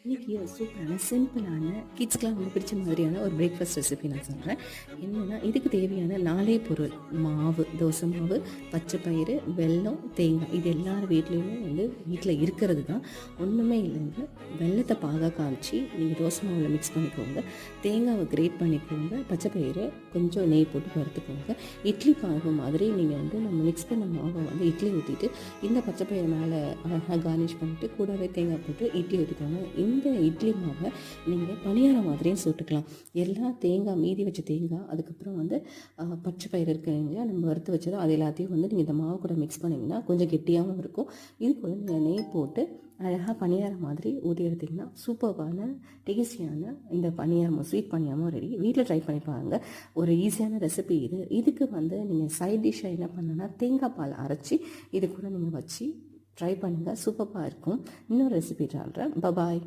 இன்றைக்கி ஒரு சூப்பரான சிம்பிளான கிட்ஸ்க்கெலாம் ரொம்ப பிடிச்ச மாதிரியான ஒரு பிரேக்ஃபாஸ்ட் ரெசிபி நான் சொல்கிறேன். என்னென்னா இதுக்கு தேவையான 4 பொருள்: மாவு, தோசை மாவு, பச்சை பயிறு, வெல்லம், தேங்காய். இது எல்லார் வீட்லேயுமே வீட்டில் இருக்கிறது தான். ஒன்றுமே இல்லைங்க. வெல்லத்தை பாகாக காய்ச்சி நீங்கள் தோசை மாவில் மிக்ஸ் பண்ணிக்கோங்க. தேங்காவை கிரேட் பண்ணிக்கோங்க. பச்சை பயிறு கொஞ்சம் நெய் போட்டு வறுத்துக்கோங்க. இட்லி பாகு மாதிரி நீங்கள் நம்ம மிக்ஸ் பண்ண மாவை இட்லி ஊற்றிட்டு இந்த பச்சை பயிறு மேலே அழகாக கார்னிஷ் பண்ணிவிட்டு கூடவே தேங்காய் போட்டு இட்லி ஊற்றிக்கோங்க. இந்த இட்லி மாவை நீங்கள் பணியாரம் மாதிரியும் சுட்டுக்கலாம். எல்லாம் தேங்காய் மீதி வச்ச தேங்காய், அதுக்கப்புறம் பச்சை பயிறு இல்லையா நம்ம வறுத்து வச்சதோ அது எல்லாத்தையும் நீங்கள் இந்த மாவு கூட மிக்ஸ் பண்ணிங்கன்னா கொஞ்சம் கெட்டியாகவும் இருக்கும். இது கூட நீங்கள் நெய் போட்டு அழகாக பணியாரம் மாதிரி ஊற்றி எடுத்திங்கன்னா சூப்பர்வான டேஸ்டியான இந்த பணியாரமும் ஸ்வீட் பணியாரமும் ரெடி. வீட்டில் ட்ரை பண்ணி பாருங்கள். ஒரு ஈஸியான ரெசிபி இது. இதுக்கு நீங்கள் சைட் டிஷ்ஷாக என்ன பண்ணணுன்னா தேங்காய் பால் அரைச்சி இது கூட நீங்கள் வச்சு ட்ரை பண்ணுங்கள். சூப்பராக இருக்கும். இன்னொரு ரெசிபி சொல்கிறேன். பாய்.